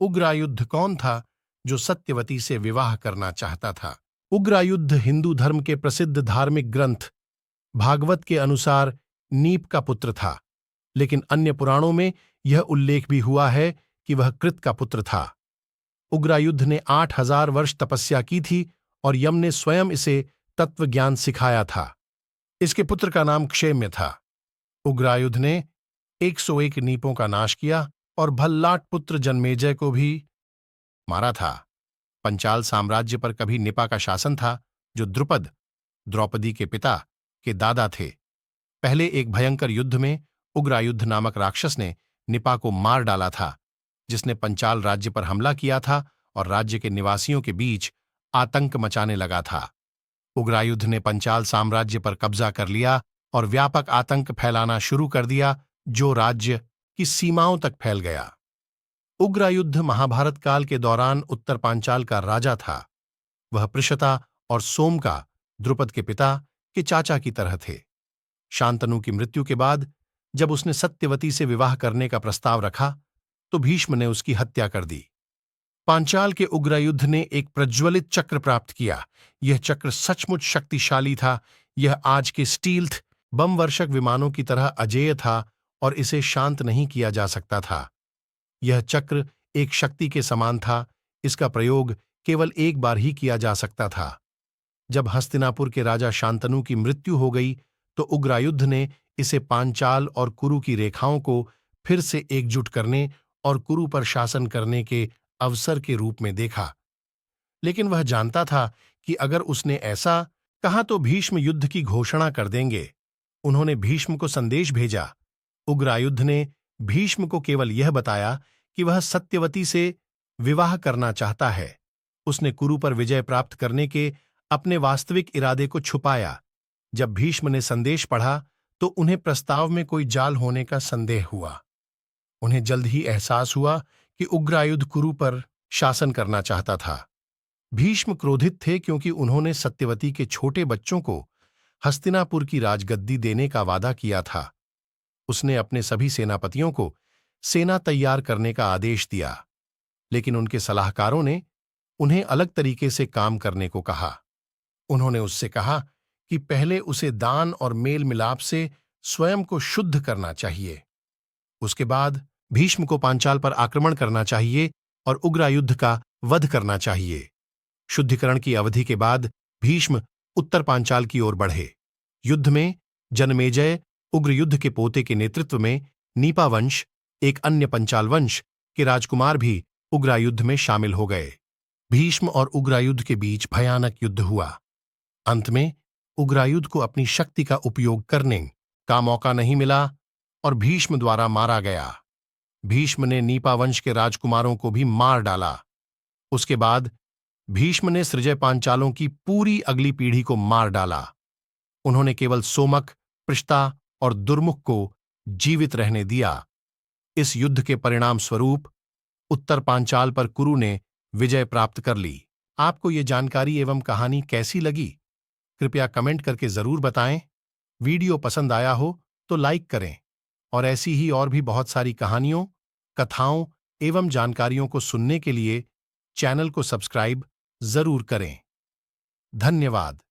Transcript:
उग्रायुद्ध कौन था जो सत्यवती से विवाह करना चाहता था? उग्रायुद्ध हिंदू धर्म के प्रसिद्ध धार्मिक ग्रंथ भागवत के अनुसार नीप का पुत्र था, लेकिन अन्य पुराणों में यह उल्लेख भी हुआ है कि वह कृत का पुत्र था। उग्रायुद्ध ने 8000 वर्ष तपस्या की थी और यम ने स्वयं इसे तत्वज्ञान सिखाया था। इसके पुत्र का नाम क्षेम्य था। उग्रायुद्ध ने 101 नीपों का नाश किया और भल्लाट पुत्र जन्मेजय को भी मारा था। पंचाल साम्राज्य पर कभी निपा का शासन था, जो द्रुपद, द्रौपदी के पिता, के दादा थे। पहले एक भयंकर युद्ध में उग्रायुद्ध नामक राक्षस ने निपा को मार डाला था, जिसने पंचाल राज्य पर हमला किया था और राज्य के निवासियों के बीच आतंक मचाने लगा था। उग्रायुद्ध ने पंचाल साम्राज्य पर कब्जा कर लिया और व्यापक आतंक फैलाना शुरू कर दिया, जो राज्य की सीमाओं तक फैल गया। उग्रायुद्ध महाभारत काल के दौरान उत्तर पांचाल का राजा था। वह पृषता और सोमका, द्रुपद के पिता, के चाचा की तरह थे। शांतनु की मृत्यु के बाद जब उसने सत्यवती से विवाह करने का प्रस्ताव रखा, तो भीष्म ने उसकी हत्या कर दी। पांचाल के उग्रयुद्ध ने एक प्रज्वलित चक्र प्राप्त किया। यह चक्र सचमुच शक्तिशाली था। यह आज के स्टील्थ बम वर्षक विमानों की तरह अजेय था और इसे शांत नहीं किया जा सकता था। यह चक्र एक शक्ति के समान था। इसका प्रयोग केवल एक बार ही किया जा सकता था। जब हस्तिनापुर के राजा शांतनु की मृत्यु हो गई, तो उग्रायुद्ध ने इसे पांचाल और कुरु की रेखाओं को फिर से एकजुट करने और कुरु पर शासन करने के अवसर के रूप में देखा। लेकिन वह जानता था कि अगर उसने ऐसा कहा तो भीष्म युद्ध की घोषणा कर देंगे। उन्होंने भीष्म को संदेश भेजा। उग्रायुद्ध ने भीष्म को केवल यह बताया कि वह सत्यवती से विवाह करना चाहता है। उसने कुरु पर विजय प्राप्त करने के अपने वास्तविक इरादे को छुपाया। जब भीष्म ने संदेश पढ़ा तो उन्हें प्रस्ताव में कोई जाल होने का संदेह हुआ। उन्हें जल्द ही एहसास हुआ कि उग्रायुद्ध कुरु पर शासन करना चाहता था। भीष्म क्रोधित थे क्योंकि उन्होंने सत्यवती के छोटे बच्चों को हस्तिनापुर की राजगद्दी देने का वादा किया था। उसने अपने सभी सेनापतियों को सेना तैयार करने का आदेश दिया, लेकिन उनके सलाहकारों ने उन्हें अलग तरीके से काम करने को कहा। उन्होंने उससे कहा कि पहले उसे दान और मेल मिलाप से स्वयं को शुद्ध करना चाहिए। उसके बाद भीष्म को पांचाल पर आक्रमण करना चाहिए और उग्रायुद्ध का वध करना चाहिए। शुद्धिकरण की अवधि के बाद भीष्म उत्तर पांचाल की ओर बढ़े। युद्ध में जन्मेजय, उग्रयुद्ध के पोते के नेतृत्व में नीपा वंश, एक अन्य पंचाल वंश के राजकुमार भी उग्रायुद्ध में शामिल हो गए। भीष्म और उग्रायुद्ध के बीच भयानक युद्ध हुआ। अंत में उग्रायुद्ध को अपनी शक्ति का उपयोग करने का मौका नहीं मिला और भीष्म द्वारा मारा गया। भीष्म ने नीपा वंश के राजकुमारों को भी मार डाला। उसके बाद भीष्म ने सृजय पांचालों की पूरी अगली पीढ़ी को मार डाला। उन्होंने केवल सोमक, पृष्ता और दुर्मुख को जीवित रहने दिया। इस युद्ध के परिणाम स्वरूप उत्तर पांचाल पर कुरु ने विजय प्राप्त कर ली। आपको ये जानकारी एवं कहानी कैसी लगी? कृपया कमेंट करके जरूर बताएं। वीडियो पसंद आया हो तो लाइक करें और ऐसी ही और भी बहुत सारी कहानियों, कथाओं एवं जानकारियों को सुनने के लिए चैनल को सब्सक्राइब जरूर करें। धन्यवाद।